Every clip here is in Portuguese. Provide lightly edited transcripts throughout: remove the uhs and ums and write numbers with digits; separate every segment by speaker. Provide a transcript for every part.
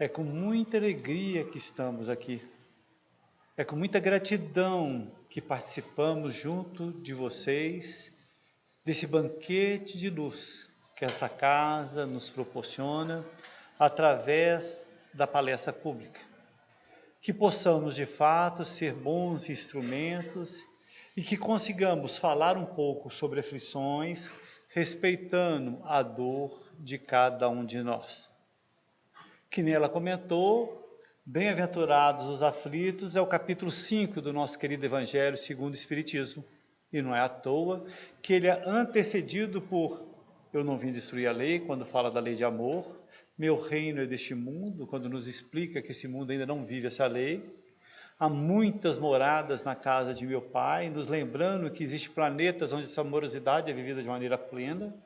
Speaker 1: É com muita alegria que estamos aqui. É com muita gratidão que participamos junto de vocês desse banquete de luz que essa casa nos proporciona através da palestra pública. Que possamos de fato ser bons instrumentos e que consigamos falar um pouco sobre aflições, respeitando a dor de cada um de nós. Que nela comentou, bem-aventurados os aflitos, é o capítulo 5 do nosso querido Evangelho segundo o Espiritismo. E não é à toa que ele é antecedido por eu não vim destruir a lei, quando fala da lei de amor, meu reino é deste mundo, quando nos explica que esse mundo ainda não vive essa lei. Há muitas moradas na casa de meu Pai, nos lembrando que existem planetas onde essa amorosidade é vivida de maneira plena.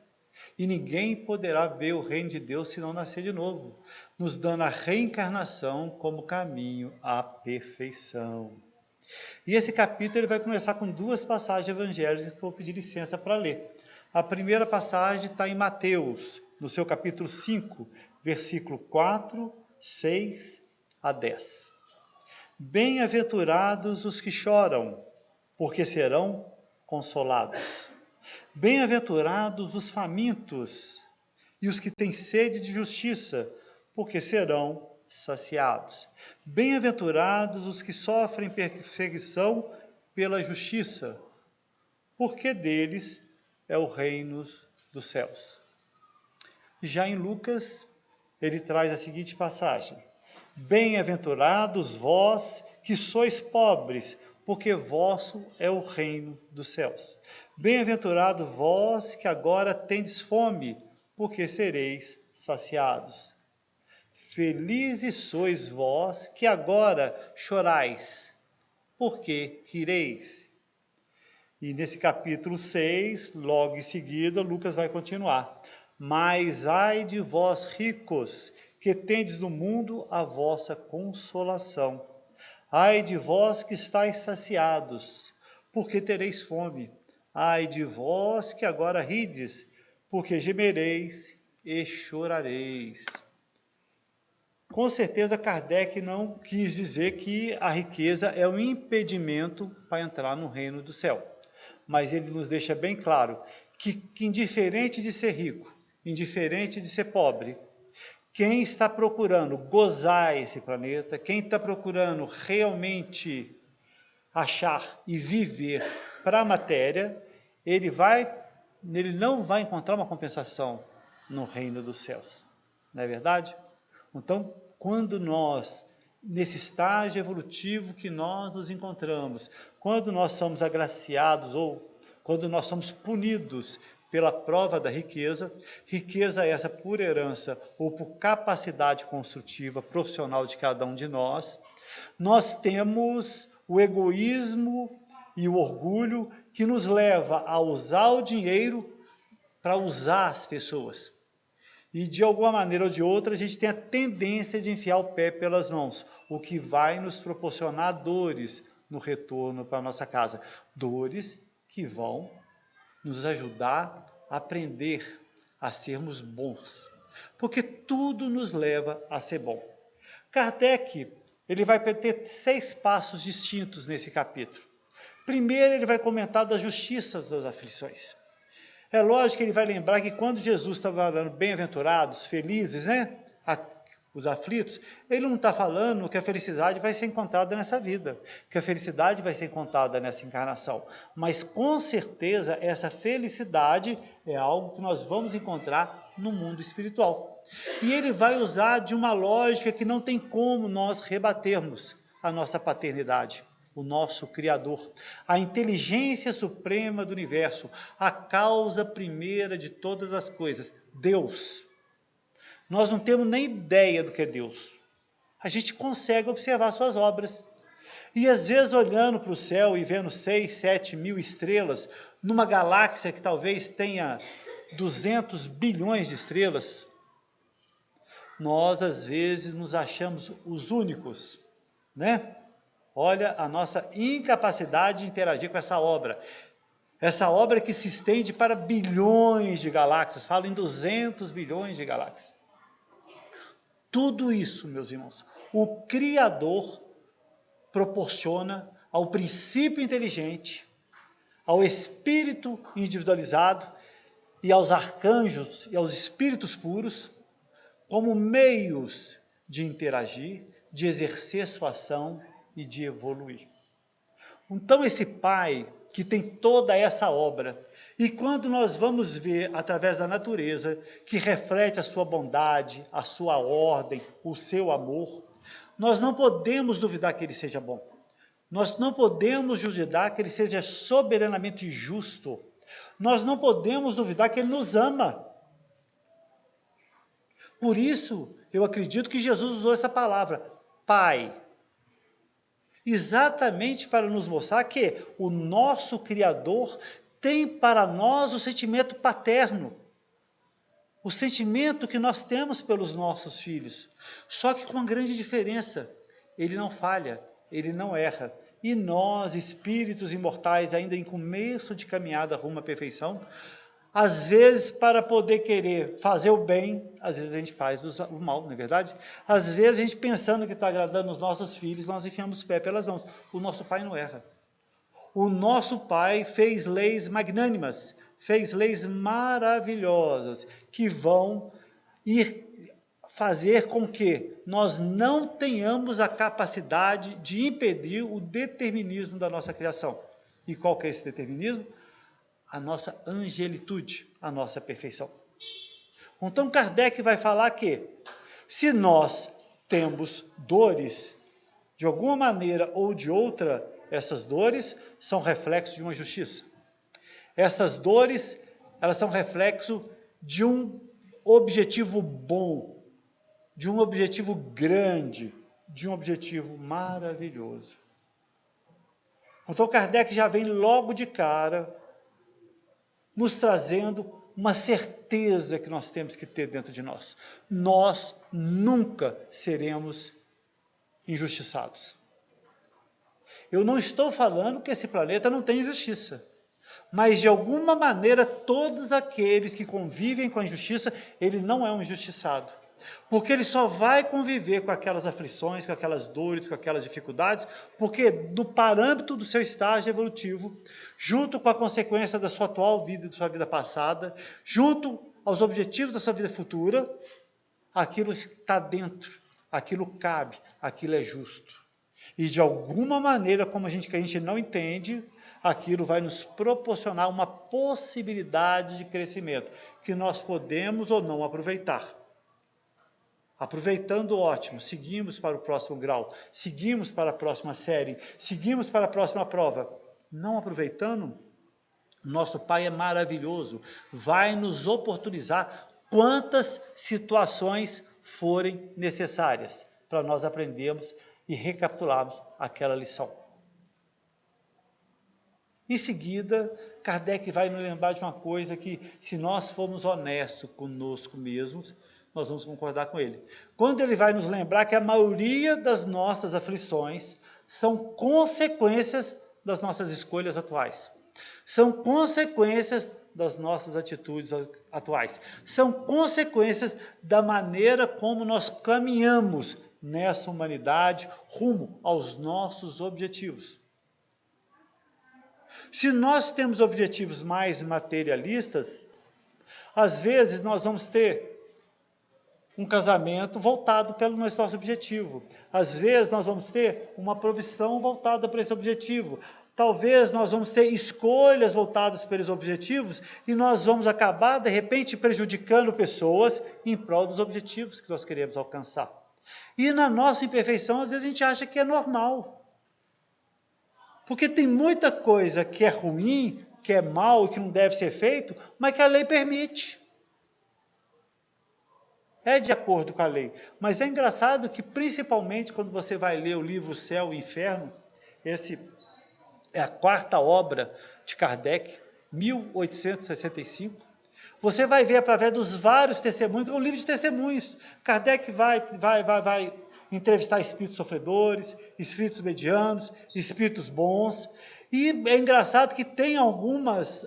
Speaker 1: E ninguém poderá ver o reino de Deus se não nascer de novo, nos dando a reencarnação como caminho à perfeição. E esse capítulo ele vai começar com duas passagens evangélicas que eu vou pedir licença para ler. A primeira passagem está em Mateus, no seu capítulo 5, versículo 4, 6 a 10. Bem-aventurados os que choram, porque serão consolados. Bem-aventurados os famintos e os que têm sede de justiça, porque serão saciados. Bem-aventurados os que sofrem perseguição pela justiça, porque deles é o reino dos céus. Já em Lucas, ele traz a seguinte passagem: Bem-aventurados vós que sois pobres, porque vosso é o reino dos céus. Bem-aventurado vós que agora tendes fome, porque sereis saciados. Felizes sois vós que agora chorais, porque rireis. E nesse capítulo 6, logo em seguida, Lucas vai continuar. Mas ai de vós ricos, que tendes no mundo a vossa consolação. Ai de vós que estáis saciados, porque tereis fome. Ai de vós que agora rides, porque gemereis e chorareis. Com certeza Kardec não quis dizer que a riqueza é um impedimento para entrar no reino do céu. Mas ele nos deixa bem claro que indiferente de ser rico, indiferente de ser pobre, quem está procurando gozar esse planeta, quem está procurando realmente achar e viver para a matéria, ele não vai encontrar uma compensação no reino dos céus. Não é verdade? Então, quando nós, nesse estágio evolutivo que nós nos encontramos, quando nós somos agraciados ou quando nós somos punidos pela prova da riqueza, riqueza essa por herança ou por capacidade construtiva profissional de cada um de nós, nós temos o egoísmo e o orgulho que nos leva a usar o dinheiro para usar as pessoas. E de alguma maneira ou de outra a gente tem a tendência de enfiar o pé pelas mãos, o que vai nos proporcionar dores no retorno para a nossa casa. Dores que vão nos ajudar a aprender a sermos bons, porque tudo nos leva a ser bom. Kardec, ele vai ter 6 passos distintos nesse capítulo. Primeiro, ele vai comentar das justiças das aflições. É lógico que ele vai lembrar que quando Jesus está falando bem-aventurados, felizes, né? Os aflitos, ele não está falando que a felicidade vai ser encontrada nessa vida, que a felicidade vai ser encontrada nessa encarnação. Mas com certeza essa felicidade é algo que nós vamos encontrar no mundo espiritual. E ele vai usar de uma lógica que não tem como nós rebatermos a nossa paternidade, o nosso Criador, a inteligência suprema do universo, a causa primeira de todas as coisas, Deus. Nós não temos nem ideia do que é Deus. A gente consegue observar suas obras. E às vezes olhando para o céu e vendo 6, 7 mil estrelas, numa galáxia que talvez tenha 200 bilhões de estrelas, nós às vezes nos achamos os únicos, né? Olha a nossa incapacidade de interagir com essa obra. Essa obra que se estende para bilhões de galáxias, fala em 200 bilhões de galáxias. Tudo isso, meus irmãos, o Criador proporciona ao princípio inteligente, ao espírito individualizado e aos arcanjos e aos espíritos puros, como meios de interagir, de exercer sua ação e de evoluir. Então esse Pai que tem toda essa obra, e quando nós vamos ver através da natureza, que reflete a sua bondade, a sua ordem, o seu amor, nós não podemos duvidar que ele seja bom. Nós não podemos duvidar que ele seja soberanamente justo. Nós não podemos duvidar que ele nos ama. Por isso, eu acredito que Jesus usou essa palavra, Pai. Exatamente para nos mostrar que o nosso Criador tem para nós o sentimento paterno. O sentimento que nós temos pelos nossos filhos. Só que com uma grande diferença. Ele não falha, ele não erra. E nós, espíritos imortais, ainda em começo de caminhada rumo à perfeição, às vezes, para poder querer fazer o bem, às vezes a gente faz o mal, não é verdade? Às vezes a gente pensando que está agradando os nossos filhos, nós enfiamos o pé pelas mãos. O nosso Pai não erra. O nosso Pai fez leis magnânimas, fez leis maravilhosas, que vão ir fazer com que nós não tenhamos a capacidade de impedir o determinismo da nossa criação. E qual que é esse determinismo? A nossa angelitude, a nossa perfeição. Então Kardec vai falar que, se nós temos dores, de alguma maneira ou de outra, essas dores são reflexo de uma justiça. Essas dores, elas são reflexo de um objetivo bom, de um objetivo grande, de um objetivo maravilhoso. Então Kardec já vem logo de cara nos trazendo uma certeza que nós temos que ter dentro de nós. Nós nunca seremos injustiçados. Eu não estou falando que esse planeta não tem injustiça, mas de alguma maneira todos aqueles que convivem com a injustiça, ele não é um injustiçado. Porque ele só vai conviver com aquelas aflições, com aquelas dores, com aquelas dificuldades, porque no parâmetro do seu estágio evolutivo, junto com a consequência da sua atual vida e da sua vida passada, junto aos objetivos da sua vida futura, aquilo está dentro, aquilo cabe, aquilo é justo. E de alguma maneira, como a gente não entende, aquilo vai nos proporcionar uma possibilidade de crescimento, que nós podemos ou não aproveitar. Aproveitando, ótimo, seguimos para o próximo grau, seguimos para a próxima série, seguimos para a próxima prova. Não aproveitando, nosso Pai é maravilhoso, vai nos oportunizar quantas situações forem necessárias para nós aprendermos e recapitularmos aquela lição. Em seguida, Kardec vai nos lembrar de uma coisa que, se nós formos honestos conosco mesmos, nós vamos concordar com ele. Quando ele vai nos lembrar que a maioria das nossas aflições são consequências das nossas escolhas atuais. São consequências das nossas atitudes atuais. São consequências da maneira como nós caminhamos nessa humanidade rumo aos nossos objetivos. Se nós temos objetivos mais materialistas, às vezes nós vamos ter um casamento voltado pelo nosso objetivo. Às vezes nós vamos ter uma profissão voltada para esse objetivo. Talvez nós vamos ter escolhas voltadas para esses objetivos e nós vamos acabar, de repente, prejudicando pessoas em prol dos objetivos que nós queremos alcançar. E na nossa imperfeição, às vezes a gente acha que é normal. Porque tem muita coisa que é ruim, que é mal e que não deve ser feito, mas que a lei permite. É de acordo com a lei. Mas é engraçado que, principalmente, quando você vai ler o livro Céu e Inferno, esse é a quarta obra de Kardec, 1865, você vai ver através dos vários testemunhos, é um livro de testemunhos. Kardec vai entrevistar espíritos sofredores, espíritos medianos, espíritos bons. E é engraçado que tem algumas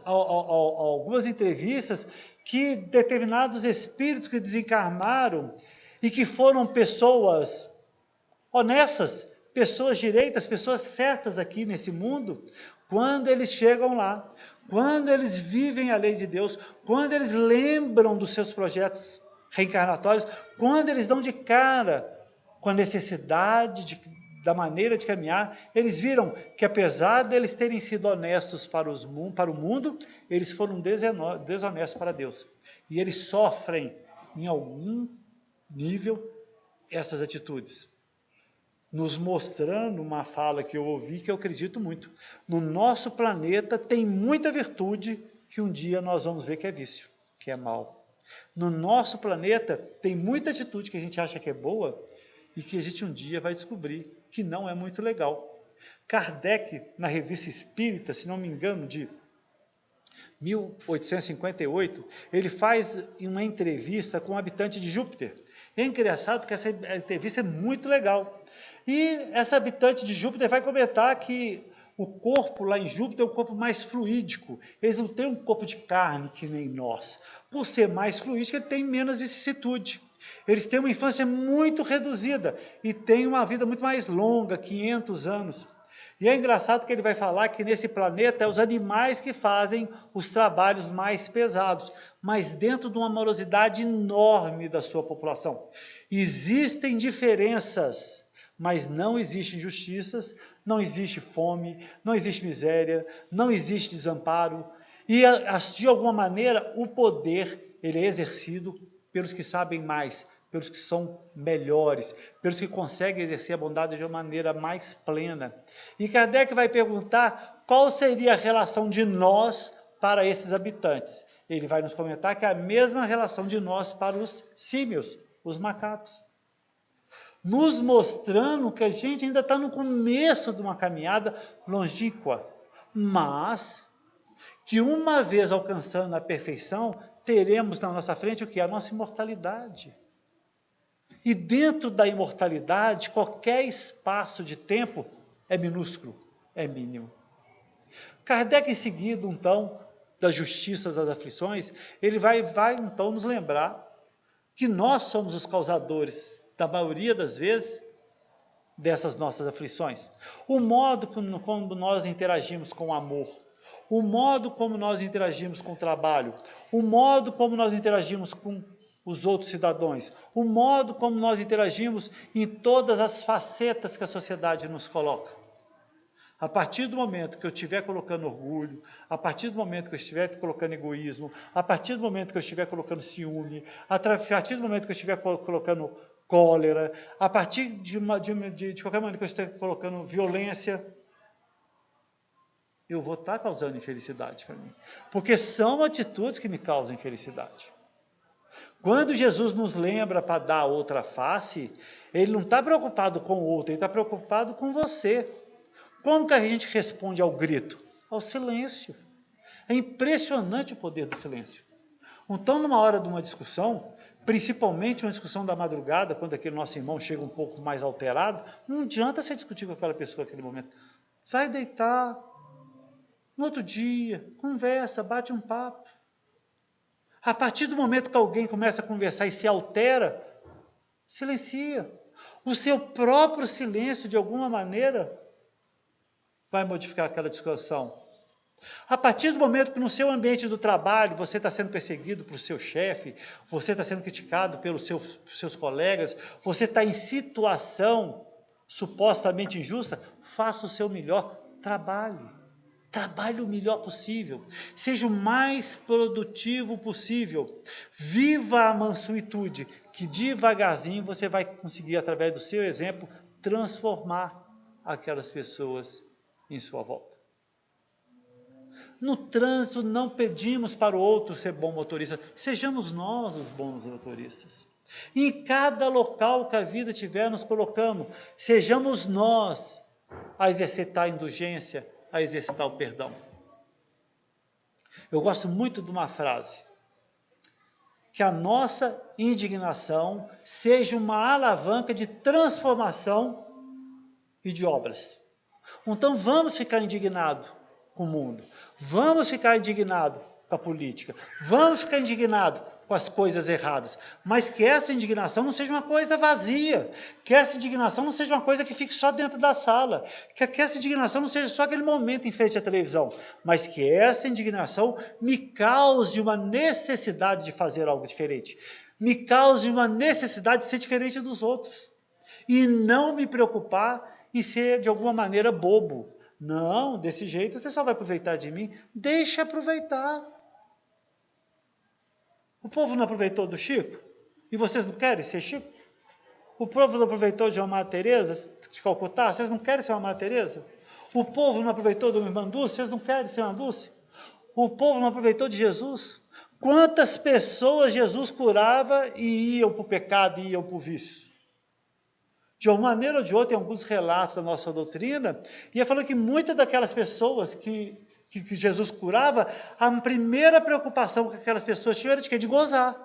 Speaker 1: entrevistas que determinados espíritos que desencarnaram, e que foram pessoas honestas, pessoas direitas, pessoas certas aqui nesse mundo, quando eles chegam lá, quando eles vivem a lei de Deus, quando eles lembram dos seus projetos reencarnatórios, quando eles dão de cara com a necessidade da maneira de caminhar, eles viram que apesar deles terem sido honestos para o mundo, eles foram desonestos para Deus. E eles sofrem, em algum nível, essas atitudes. Nos mostrando uma fala que eu ouvi, que eu acredito muito. No nosso planeta tem muita virtude que um dia nós vamos ver que é vício, que é mal. No nosso planeta tem muita atitude que a gente acha que é boa e que a gente um dia vai descobrir que não é muito legal. Kardec, na Revista Espírita, se não me engano, de 1858, ele faz uma entrevista com um habitante de Júpiter. É engraçado que essa entrevista é muito legal. E essa habitante de Júpiter vai comentar que o corpo lá em Júpiter é um corpo mais fluídico. Eles não têm um corpo de carne que nem nós. Por ser mais fluídico, ele tem menos vicissitude. Eles têm uma infância muito reduzida e têm uma vida muito mais longa, 500 anos. E é engraçado que ele vai falar que nesse planeta é os animais que fazem os trabalhos mais pesados, mas dentro de uma morosidade enorme da sua população. Existem diferenças, mas não existem injustiças, não existe fome, não existe miséria, não existe desamparo. E, de alguma maneira, o poder ele é exercido pelos que sabem mais, pelos que são melhores, pelos que conseguem exercer a bondade de uma maneira mais plena. E Kardec vai perguntar qual seria a relação de nós para esses habitantes. Ele vai nos comentar que é a mesma relação de nós para os símios, os macacos. Nos mostrando que a gente ainda está no começo de uma caminhada longínqua, mas que uma vez alcançando a perfeição, teremos na nossa frente o que? A nossa imortalidade. E dentro da imortalidade, qualquer espaço de tempo é minúsculo, é mínimo. Kardec, em seguida, então, das justiças das aflições, ele vai então nos lembrar que nós somos os causadores, da maioria das vezes, dessas nossas aflições. O modo como nós interagimos com o amor, o modo como nós interagimos com o trabalho, o modo como nós interagimos com os outros cidadãos, o modo como nós interagimos em todas as facetas que a sociedade nos coloca. A partir do momento que eu estiver colocando orgulho, a partir do momento que eu estiver colocando egoísmo, a partir do momento que eu estiver colocando ciúme, a partir do momento que eu estiver colocando cólera, a partir de qualquer maneira que eu estiver colocando violência, eu vou estar causando infelicidade para mim. Porque são atitudes que me causam infelicidade. Quando Jesus nos lembra para dar outra face, ele não está preocupado com o outro, ele está preocupado com você. Como que a gente responde ao grito? Ao silêncio. É impressionante o poder do silêncio. Então, numa hora de uma discussão, principalmente uma discussão da madrugada, quando aquele nosso irmão chega um pouco mais alterado, não adianta você discutir com aquela pessoa naquele momento. Vai deitar, no outro dia, conversa, bate um papo. A partir do momento que alguém começa a conversar e se altera, silencia. O seu próprio silêncio, de alguma maneira, vai modificar aquela discussão. A partir do momento que no seu ambiente do trabalho você está sendo perseguido por seu chefe, você está sendo criticado pelos seus colegas, você está em situação supostamente injusta, faça o seu melhor, trabalhe. Trabalhe o melhor possível, seja o mais produtivo possível, viva a mansuetude, que devagarzinho você vai conseguir, através do seu exemplo, transformar aquelas pessoas em sua volta. No trânsito não pedimos para o outro ser bom motorista, sejamos nós os bons motoristas. Em cada local que a vida estiver nos colocando, sejamos nós a exercitar a indulgência, a exercitar o perdão. Eu gosto muito de uma frase, que a nossa indignação seja uma alavanca de transformação e de obras. Então vamos ficar indignados com o mundo, vamos ficar indignados com a política, vamos ficar indignados com as coisas erradas, mas que essa indignação não seja uma coisa vazia, que essa indignação não seja uma coisa que fique só dentro da sala, que essa indignação não seja só aquele momento em frente à televisão, mas que essa indignação me cause uma necessidade de fazer algo diferente, me cause uma necessidade de ser diferente dos outros, e não me preocupar em ser de alguma maneira bobo. Não, desse jeito o pessoal vai aproveitar de mim, deixa aproveitar. O povo não aproveitou do Chico? E vocês não querem ser Chico? O povo não aproveitou de uma Madre Teresa de Calcutá? Vocês não querem ser uma Madre Teresa? O povo não aproveitou de uma irmã Dulce? Vocês não querem ser uma Dulce? O povo não aproveitou de Jesus? Quantas pessoas Jesus curava e iam para o pecado, e iam para o vício? De uma maneira ou de outra, em alguns relatos da nossa doutrina, ia falando que muitas daquelas pessoas que Jesus curava, a primeira preocupação que aquelas pessoas tinham era de quê? De gozar.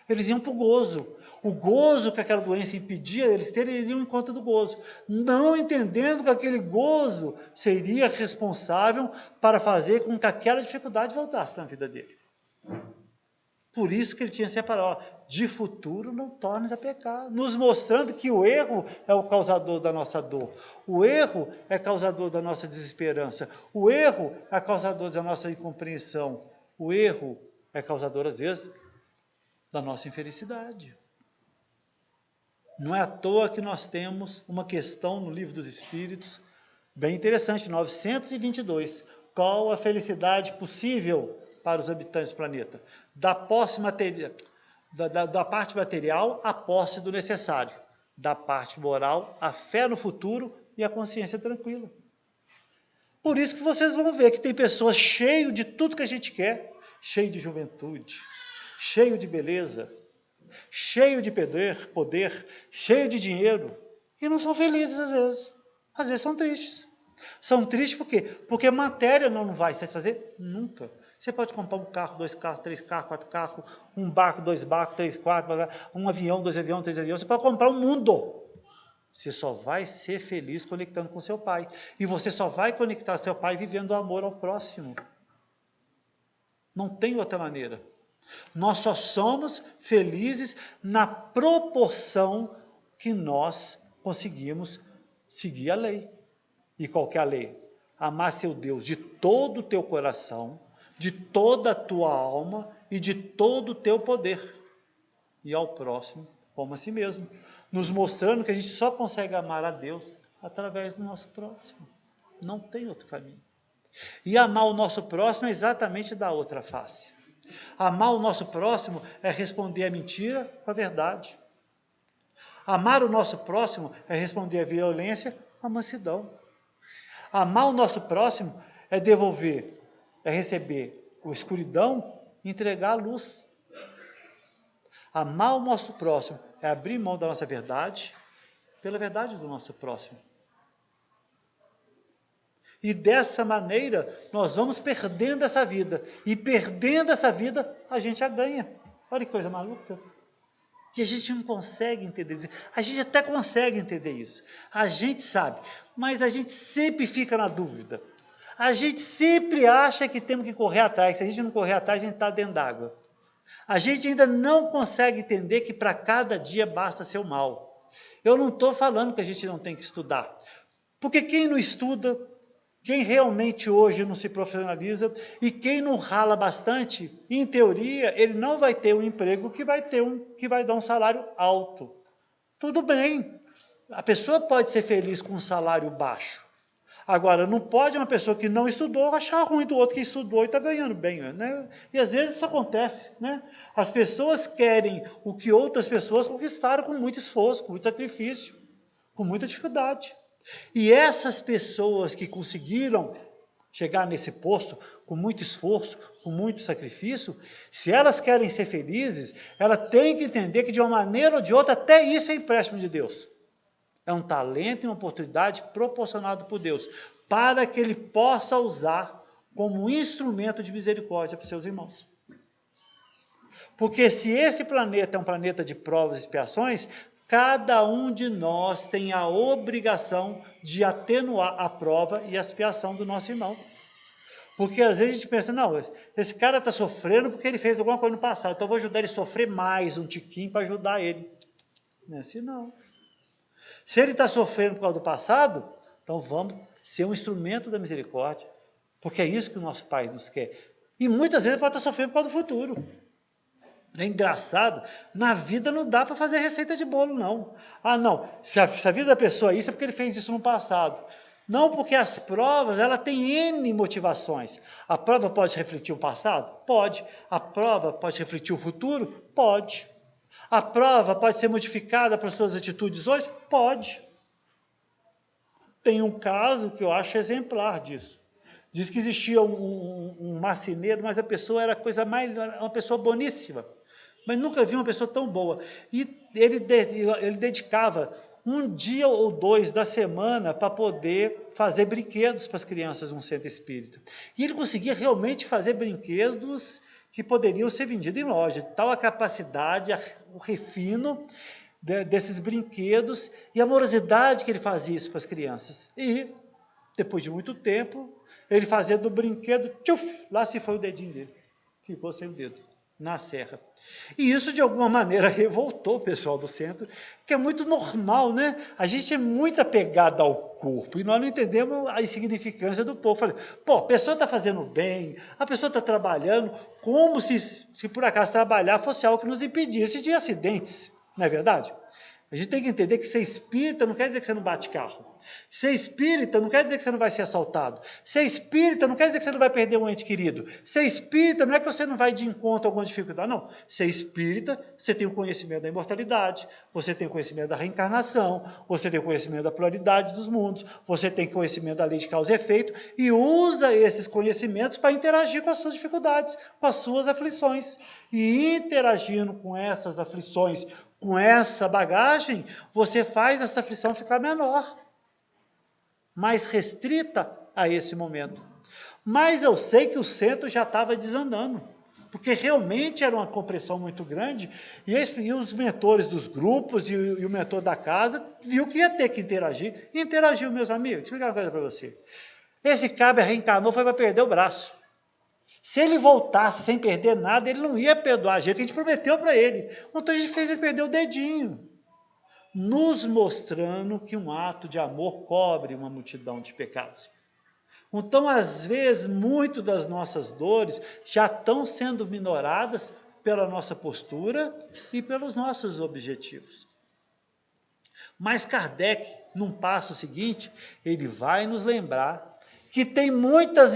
Speaker 1: Eles iam para o gozo. O gozo que aquela doença impedia eles terem, eles iam em conta do gozo. Não entendendo que aquele gozo seria responsável para fazer com que aquela dificuldade voltasse na vida dele. Por isso que ele tinha separado, de futuro não tornes a pecar, nos mostrando que o erro é o causador da nossa dor, o erro é causador da nossa desesperança, o erro é causador da nossa incompreensão, o erro é causador, às vezes, da nossa infelicidade. Não é à toa que nós temos uma questão no Livro dos Espíritos, bem interessante, 922, qual a felicidade possível para os habitantes do planeta? Da parte material, a posse do necessário. Da parte moral, a fé no futuro e a consciência tranquila. Por isso que vocês vão ver que tem pessoas cheias de tudo que a gente quer, cheio de juventude, cheio de beleza, cheio de poder, cheio de dinheiro, e não são felizes às vezes são tristes. São tristes por quê? Porque a matéria não vai satisfazer nunca. Você pode comprar um carro, 2 carros, 3 carros, 4 carros, um barco, 2 barcos, 3, 4, um avião, 2 aviões, 3 aviões. Você pode comprar um mundo. Você só vai ser feliz conectando com seu Pai. E você só vai conectar seu Pai vivendo o amor ao próximo. Não tem outra maneira. Nós só somos felizes na proporção que nós conseguimos seguir a lei. E qual que é a lei? Amar seu Deus de todo o teu coração, de toda a tua alma e de todo o teu poder. E ao próximo como a si mesmo. Nos mostrando que a gente só consegue amar a Deus através do nosso próximo. Não tem outro caminho. E amar o nosso próximo é exatamente da outra face. Amar o nosso próximo é responder a mentira com a verdade. Amar o nosso próximo é responder a violência com a mansidão. Amar o nosso próximo é devolver, é receber a escuridão e entregar a luz. Amar o nosso próximo é abrir mão da nossa verdade pela verdade do nosso próximo. E dessa maneira, nós vamos perdendo essa vida. E perdendo essa vida, a gente a ganha. Olha que coisa maluca. Que a gente não consegue entender. A gente até consegue entender isso. A gente sabe. Mas a gente sempre fica na dúvida. A gente sempre acha que temos que correr atrás. Se a gente não correr atrás, a gente está dentro d'água. A gente ainda não consegue entender que para cada dia basta ser o mal. Eu não estou falando que a gente não tem que estudar. Porque quem não estuda, quem realmente hoje não se profissionaliza e quem não rala bastante, em teoria, ele não vai ter um emprego que vai dar um salário alto. Tudo bem, a pessoa pode ser feliz com um salário baixo. Agora, não pode uma pessoa que não estudou achar ruim do outro que estudou e está ganhando bem, né? E às vezes isso acontece, né? As pessoas querem o que outras pessoas conquistaram com muito esforço, com muito sacrifício, com muita dificuldade. E essas pessoas que conseguiram chegar nesse posto com muito esforço, com muito sacrifício, se elas querem ser felizes, elas têm que entender que de uma maneira ou de outra, até isso é empréstimo de Deus. É um talento e uma oportunidade proporcionado por Deus, para que Ele possa usar como um instrumento de misericórdia para os seus irmãos. Porque se esse planeta é um planeta de provas e expiações, cada um de nós tem a obrigação de atenuar a prova e a expiação do nosso irmão. Porque às vezes a gente pensa, não, esse cara está sofrendo porque ele fez alguma coisa no passado, então eu vou ajudar ele a sofrer mais um tiquinho para ajudar ele. Não é assim não. Se ele está sofrendo por causa do passado, então vamos ser um instrumento da misericórdia, porque é isso que o nosso Pai nos quer. E muitas vezes pode estar sofrendo por causa do futuro. É engraçado, na vida não dá para fazer receita de bolo, não. Ah, não, se a vida da pessoa é isso, é porque ele fez isso no passado. Não, porque as provas, ela tem N motivações. A prova pode refletir o passado? Pode. A prova pode refletir o futuro? Pode. A prova pode ser modificada para as suas atitudes hoje? Pode. Tem um caso que eu acho exemplar disso. Diz que existia um marceneiro, mas a pessoa era uma pessoa boníssima. Mas nunca vi uma pessoa tão boa. E ele dedicava um dia ou dois da semana para poder fazer brinquedos para as crianças num centro espírita. E ele conseguia realmente fazer brinquedos que poderiam ser vendidos em loja. Tal a capacidade, o refino desses brinquedos e a amorosidade que ele fazia isso para as crianças. E, depois de muito tempo, ele fazia do brinquedo, tchuf, lá se foi o dedinho dele. Ficou sem o dedo, na serra. E isso, de alguma maneira, revoltou o pessoal do centro, que é muito normal, né? A gente é muito apegado ao corpo, e nós não entendemos a insignificância do povo. Falei, pô, a pessoa está fazendo bem, a pessoa está trabalhando, como se por acaso trabalhar fosse algo que nos impedisse de acidentes, não é verdade? A gente tem que entender que ser espírita não quer dizer que você não bate carro. Ser espírita não quer dizer que você não vai ser assaltado. Ser espírita não quer dizer que você não vai perder um ente querido. Ser espírita não é que você não vai de encontro a alguma dificuldade, não. Ser espírita, você tem o conhecimento da imortalidade, você tem o conhecimento da reencarnação, você tem o conhecimento da pluralidade dos mundos, você tem conhecimento da lei de causa e efeito e usa esses conhecimentos para interagir com as suas dificuldades, com as suas aflições. E interagindo com essas aflições, com essa bagagem, você faz essa aflição ficar menor, mais restrita a esse momento. Mas eu sei que o centro já estava desandando, porque realmente era uma compressão muito grande, e os mentores dos grupos e o mentor da casa viu que ia ter que interagir. E interagiu, meus amigos. Deixa eu explicar uma coisa para você. Esse cabra reencarnou, foi para perder o braço. Se ele voltasse sem perder nada, ele não ia perdoar a gente, que a gente prometeu para ele. Então a gente fez ele perder o dedinho, nos mostrando que um ato de amor cobre uma multidão de pecados. Então, às vezes, muito das nossas dores já estão sendo minoradas pela nossa postura e pelos nossos objetivos. Mas Kardec, num passo seguinte, ele vai nos lembrar que tem muitas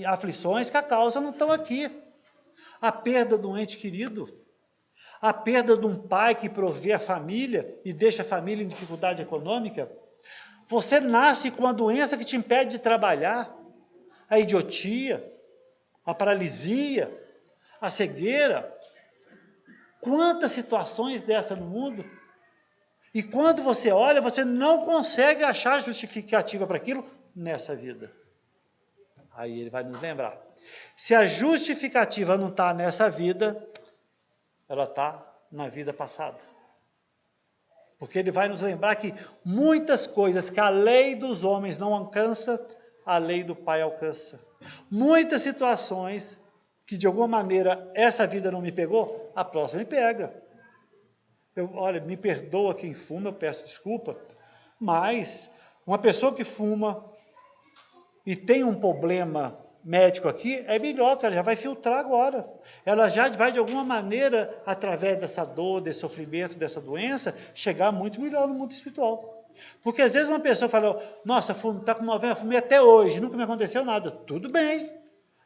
Speaker 1: aflições que a causa não estão aqui. A perda de um ente querido, a perda de um pai que provê a família e deixa a família em dificuldade econômica. Você nasce com uma doença que te impede de trabalhar, a idiotia, a paralisia, a cegueira. Quantas situações dessas no mundo? E quando você olha, você não consegue achar justificativa para aquilo nessa vida. Aí ele vai nos lembrar. Se a justificativa não está nessa vida, ela está na vida passada. Porque ele vai nos lembrar que muitas coisas que a lei dos homens não alcança, a lei do Pai alcança. Muitas situações que de alguma maneira essa vida não me pegou, a próxima me pega. Olha, me perdoa quem fuma, eu peço desculpa, mas uma pessoa que fuma e tem um problema médico aqui, é melhor, que ela já vai filtrar agora. Ela já vai, de alguma maneira, através dessa dor, desse sofrimento, dessa doença, chegar muito melhor no mundo espiritual. Porque às vezes uma pessoa fala, nossa, está com 90, fumei até hoje, nunca me aconteceu nada. Tudo bem,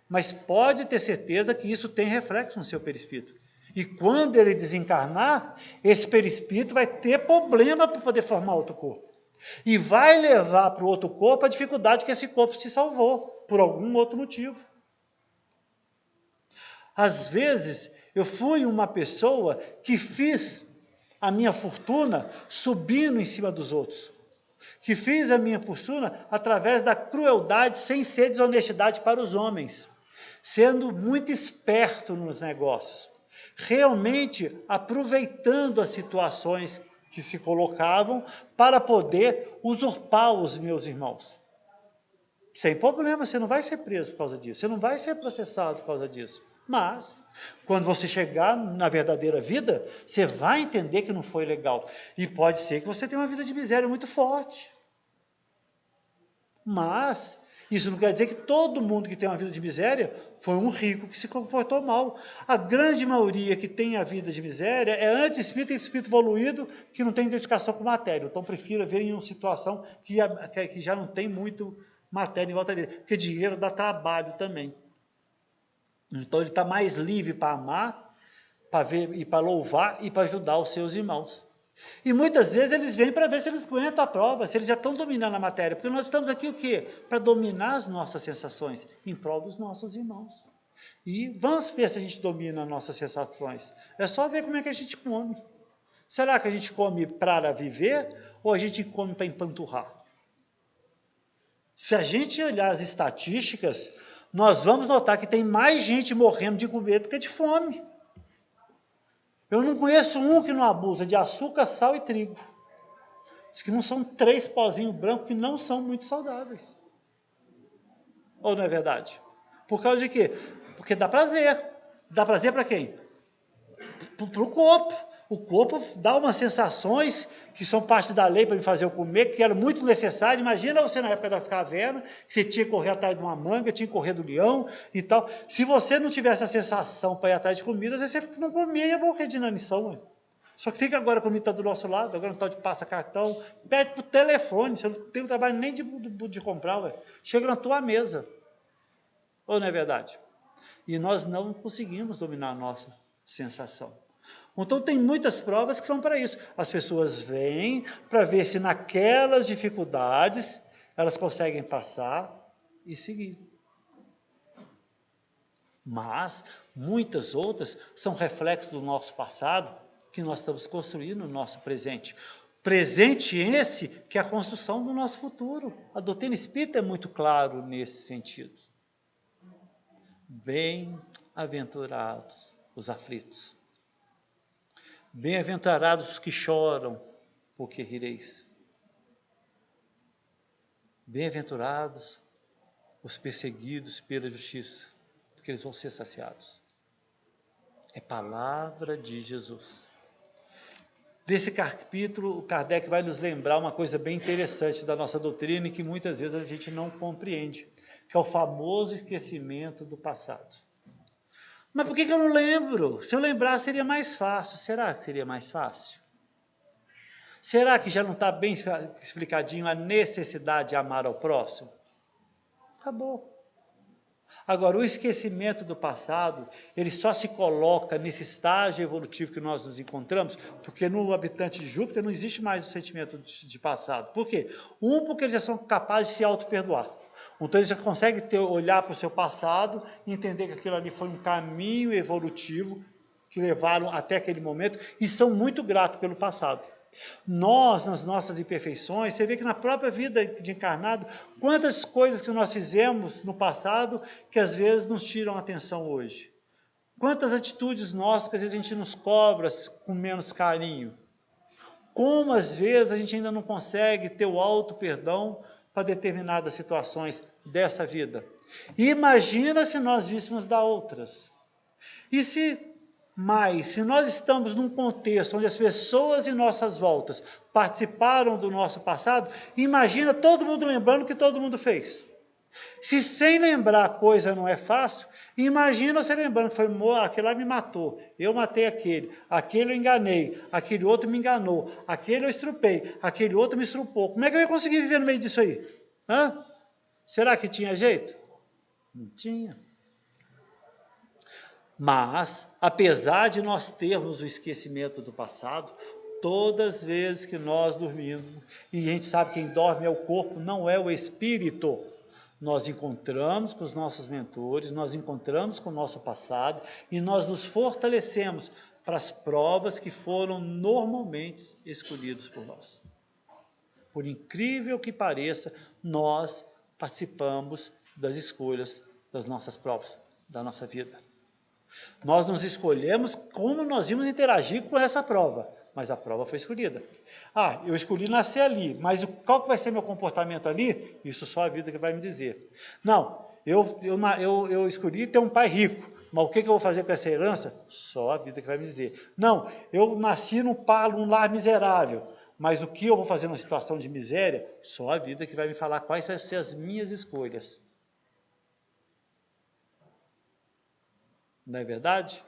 Speaker 1: mas pode ter certeza que isso tem reflexo no seu perispírito. E quando ele desencarnar, esse perispírito vai ter problema para poder formar outro corpo. E vai levar para o outro corpo a dificuldade que esse corpo se salvou, por algum outro motivo. Às vezes, eu fui uma pessoa que fiz a minha fortuna subindo em cima dos outros. Que fiz a minha fortuna através da crueldade, sem ser desonestidade para os homens. Sendo muito esperto nos negócios. Realmente aproveitando as situações que se colocavam para poder usurpar os meus irmãos. sem problema, você não vai ser preso por causa disso, você não vai ser processado por causa disso. Mas, quando você chegar na verdadeira vida, você vai entender que não foi legal. E pode ser que você tenha uma vida de miséria muito forte. Mas, isso não quer dizer que todo mundo que tem uma vida de miséria foi um rico que se comportou mal. A grande maioria que tem a vida de miséria é anti-espírito e espírito evoluído que não tem identificação com matéria. Então, prefiro ver em uma situação que já não tem muito matéria em volta dele. Porque dinheiro dá trabalho também. Então, ele está mais livre para amar, para ver e para louvar e para ajudar os seus irmãos. E muitas vezes eles vêm para ver se eles aguentam a prova, se eles já estão dominando a matéria. Porque nós estamos aqui o quê? Para dominar as nossas sensações, em prol dos nossos irmãos. E vamos ver se a gente domina as nossas sensações. É só ver como é que a gente come. Será que a gente come para viver ou a gente come para empanturrar? Se a gente olhar as estatísticas, nós vamos notar que tem mais gente morrendo de comer do que de fome. Eu não conheço um que não abusa de açúcar, sal e trigo. Diz que não são 3 pozinhos brancos que não são muito saudáveis. Ou não é verdade? Por causa de quê? Porque dá prazer. Dá prazer para quem? Para o corpo. O corpo dá umas sensações que são parte da lei para me fazer eu comer, que era muito necessário. Imagina você na época das cavernas, que você tinha que correr atrás de uma manga, tinha que correr do leão e tal. Se você não tivesse a sensação para ir atrás de comida, você não comia e ia morrer de inanição. Ué. Só que tem que agora a comida está do nosso lado, agora não está de passa cartão, pede para o telefone, você não tem trabalho nem de comprar, ué. Chega na tua mesa. Ou não é verdade? E nós não conseguimos dominar a nossa sensação. Então, tem muitas provas que são para isso. As pessoas vêm para ver se naquelas dificuldades elas conseguem passar e seguir. Mas, muitas outras são reflexos do nosso passado que nós estamos construindo no nosso presente. Presente esse que é a construção do nosso futuro. A doutrina espírita é muito claro nesse sentido. Bem-aventurados os aflitos. Bem-aventurados os que choram, porque rireis. Bem-aventurados os perseguidos pela justiça, porque eles vão ser saciados. É palavra de Jesus. Desse capítulo, o Kardec vai nos lembrar uma coisa bem interessante da nossa doutrina e que muitas vezes a gente não compreende, que é o famoso esquecimento do passado. Mas por que eu não lembro? Se eu lembrar seria mais fácil. Será que seria mais fácil? Será que já não está bem explicadinho a necessidade de amar ao próximo? Acabou. Agora, o esquecimento do passado, ele só se coloca nesse estágio evolutivo que nós nos encontramos, porque no habitante de Júpiter não existe mais o sentimento de passado. Por quê? Porque eles já são capazes de se auto-perdoar. Então, eles já conseguem olhar para o seu passado e entender que aquilo ali foi um caminho evolutivo que levaram até aquele momento e são muito gratos pelo passado. Nós, nas nossas imperfeições, você vê que na própria vida de encarnado, quantas coisas que nós fizemos no passado que às vezes nos tiram a atenção hoje. Quantas atitudes nossas que às vezes a gente nos cobra com menos carinho. Como às vezes a gente ainda não consegue ter o auto-perdão para determinadas situações dessa vida. Imagina se nós víssemos da outras. E se nós estamos num contexto onde as pessoas em nossas voltas participaram do nosso passado, imagina todo mundo lembrando o que todo mundo fez. Se sem lembrar a coisa não é fácil, imagina você lembrando que foi, aquele lá me matou, eu matei aquele eu enganei, aquele outro me enganou, aquele eu estrupei, aquele outro me estrupou. Como é que eu ia conseguir viver no meio disso aí? Hã? Será que tinha jeito? Não tinha. Mas, apesar de nós termos o esquecimento do passado, todas as vezes que nós dormimos, e a gente sabe que quem dorme é o corpo, não é o espírito, nós encontramos com os nossos mentores, nós encontramos com o nosso passado e nós nos fortalecemos para as provas que foram normalmente escolhidas por nós. Por incrível que pareça, nós participamos das escolhas das nossas provas, da nossa vida. Nós nos escolhemos como nós íamos interagir com essa prova. mas a prova foi escolhida. Ah, eu escolhi nascer ali, mas qual que vai ser meu comportamento ali? Isso só a vida que vai me dizer. Não, eu escolhi ter um pai rico, mas o que eu vou fazer com essa herança? Só a vida que vai me dizer. Não, eu nasci num lar miserável, mas o que eu vou fazer numa situação de miséria? Só a vida que vai me falar quais vão ser as minhas escolhas. Não é verdade?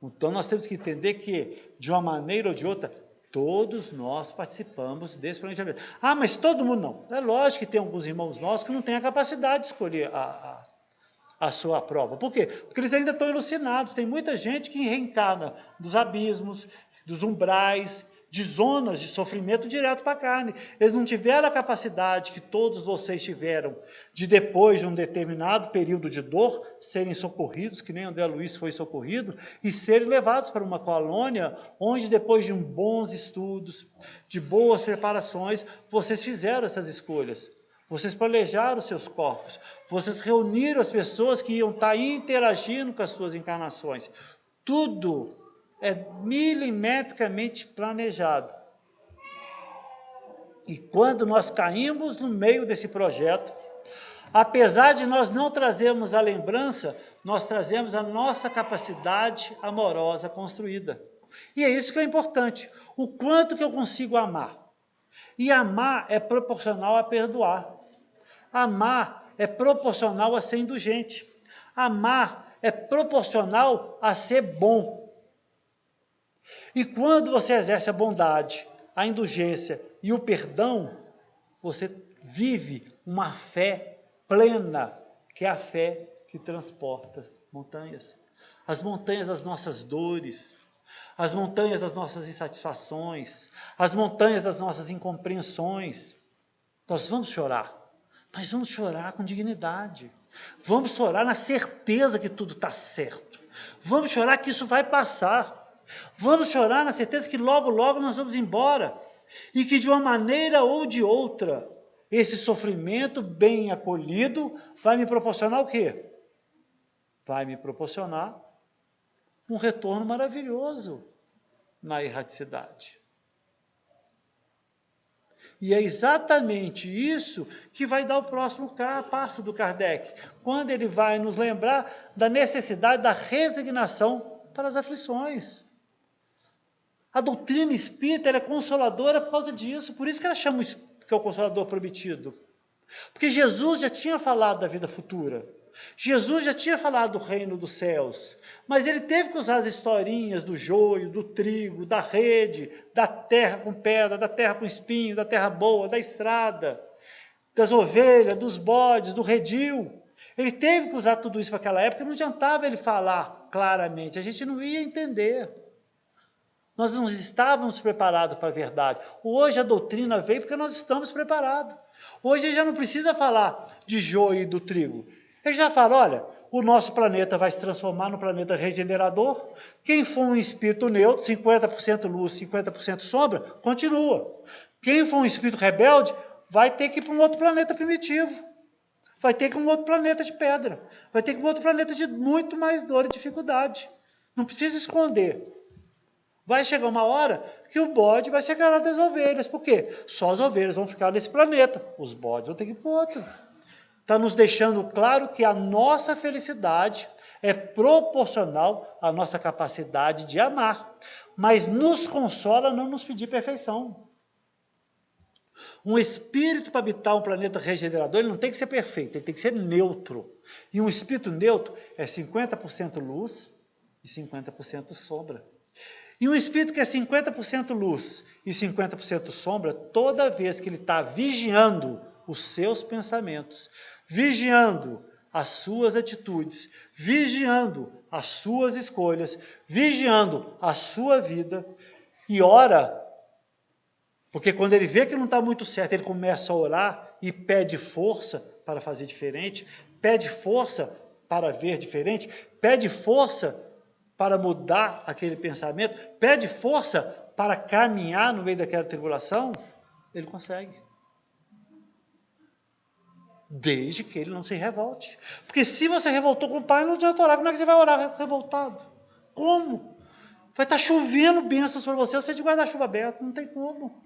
Speaker 1: Então nós temos que entender que, de uma maneira ou de outra, todos nós participamos desse planejamento. Ah, mas todo mundo não. É lógico que tem alguns irmãos nossos que não têm a capacidade de escolher a sua prova. Por quê? Porque eles ainda estão alucinados. Tem muita gente que reencarna dos abismos, dos umbrais, de zonas de sofrimento direto para a carne. Eles não tiveram a capacidade que todos vocês tiveram de, depois de um determinado período de dor, serem socorridos, que nem André Luiz foi socorrido, e serem levados para uma colônia onde, depois de bons estudos, de boas preparações, vocês fizeram essas escolhas. Vocês planejaram os seus corpos. Vocês reuniram as pessoas que iam estar interagindo com as suas encarnações. Tudo é milimetricamente planejado. E quando nós caímos no meio desse projeto, apesar de nós não trazermos a lembrança, nós trazemos a nossa capacidade amorosa construída. E é isso que é importante. O quanto que eu consigo amar. E amar é proporcional a perdoar. Amar é proporcional a ser indulgente. Amar é proporcional a ser bom. E quando você exerce a bondade, a indulgência e o perdão, você vive uma fé plena, que é a fé que transporta montanhas. As montanhas das nossas dores, as montanhas das nossas insatisfações, as montanhas das nossas incompreensões. Nós vamos chorar, mas vamos chorar com dignidade. Vamos chorar na certeza que tudo está certo. Vamos chorar que isso vai passar. Vamos chorar na certeza que logo, logo nós vamos embora. E que de uma maneira ou de outra, esse sofrimento bem acolhido vai me proporcionar o quê? Vai me proporcionar um retorno maravilhoso na erraticidade. E é exatamente isso que vai dar o próximo passo do Kardec, quando ele vai nos lembrar da necessidade da resignação para as aflições. A doutrina espírita é consoladora por causa disso, por isso que ela chama que é o Consolador prometido. Porque Jesus já tinha falado da vida futura, Jesus já tinha falado do reino dos céus, mas ele teve que usar as historinhas do joio, do trigo, da rede, da terra com pedra, da terra com espinho, da terra boa, da estrada, das ovelhas, dos bodes, do redil. Ele teve que usar tudo isso para aquela época, não adiantava ele falar claramente, a gente não ia entender. Nós não estávamos preparados para a verdade. Hoje a doutrina veio porque nós estamos preparados. Hoje ele já não precisa falar de joio e do trigo. Ele já fala, olha, o nosso planeta vai se transformar num planeta regenerador. Quem for um espírito neutro, 50% luz, 50% sombra, continua. Quem for um espírito rebelde, vai ter que ir para um outro planeta primitivo. Vai ter que ir para um outro planeta de pedra. Vai ter que ir para um outro planeta de muito mais dor e dificuldade. Não precisa esconder. Vai chegar uma hora que o bode vai ser criado das ovelhas. Por quê? Só as ovelhas vão ficar nesse planeta. Os bodes vão ter que ir para o outro. Está nos deixando claro que a nossa felicidade é proporcional à nossa capacidade de amar. Mas nos consola não nos pedir perfeição. Um espírito para habitar um planeta regenerador, ele não tem que ser perfeito, ele tem que ser neutro. E um espírito neutro é 50% luz e 50% sombra. E um espírito que é 50% luz e 50% sombra, toda vez que ele está vigiando os seus pensamentos, vigiando as suas atitudes, vigiando as suas escolhas, vigiando a sua vida, e ora, porque quando ele vê que não está muito certo, ele começa a orar e pede força para fazer diferente, pede força para ver diferente, pede força para mudar aquele pensamento, pede força para caminhar no meio daquela tribulação, ele consegue. Desde que ele não se revolte. Porque se você revoltou com o pai, não adianta orar. Como é que você vai orar revoltado? Como? Vai estar chovendo bênçãos para você, você de guarda-chuva aberto, não tem como.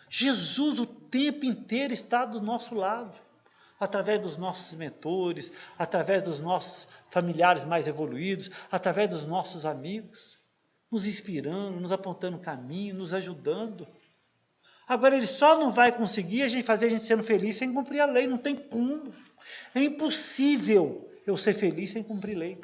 Speaker 1: Jesus o tempo inteiro está do nosso lado, através dos nossos mentores, através dos nossos familiares mais evoluídos, através dos nossos amigos, nos inspirando, nos apontando o caminho, nos ajudando. Agora, ele só não vai conseguir fazer a gente sendo feliz sem cumprir a lei, não tem como. É impossível eu ser feliz sem cumprir lei.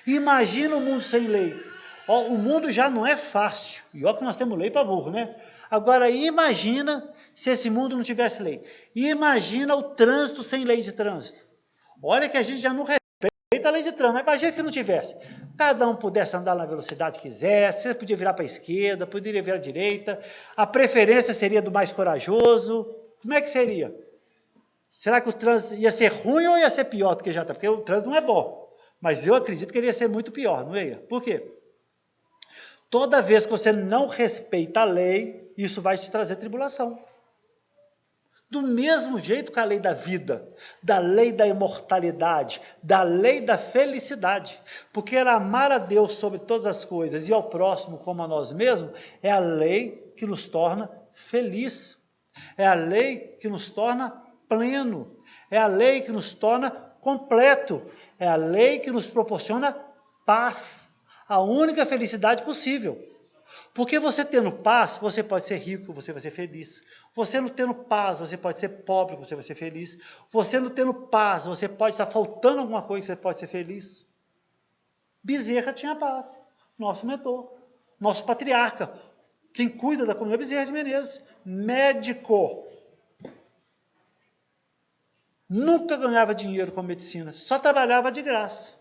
Speaker 1: Imagina o mundo sem lei. Ó, o mundo já não é fácil, e olha que nós temos lei para burro, né? Agora, imagina se esse mundo não tivesse lei. Imagina o trânsito sem lei de trânsito. Olha que a gente já não respeita a lei de trânsito, mas imagina que não tivesse. Cada um pudesse andar na velocidade que quisesse, você podia virar para a esquerda, poderia virar à direita, a preferência seria do mais corajoso. Como é que seria? Será que o trânsito ia ser ruim ou ia ser pior do que já está? Porque o trânsito não é bom, mas eu acredito que ele ia ser muito pior, não ia? Por quê? Toda vez que você não respeita a lei, isso vai te trazer tribulação. Do mesmo jeito que a lei da vida, da lei da imortalidade, da lei da felicidade. Porque amar a Deus sobre todas as coisas e ao próximo como a nós mesmos, é a lei que nos torna feliz. É a lei que nos torna pleno. É a lei que nos torna completo. É a lei que nos proporciona paz. A única felicidade possível. Porque você tendo paz, você pode ser rico, você vai ser feliz. Você não tendo paz, você pode ser pobre, você vai ser feliz. Você não tendo paz, você pode estar faltando alguma coisa, você pode ser feliz. Bezerra tinha paz, nosso mentor, nosso patriarca. Quem cuida da coluna é Bezerra de Menezes, médico. Nunca ganhava dinheiro com medicina, só trabalhava de graça.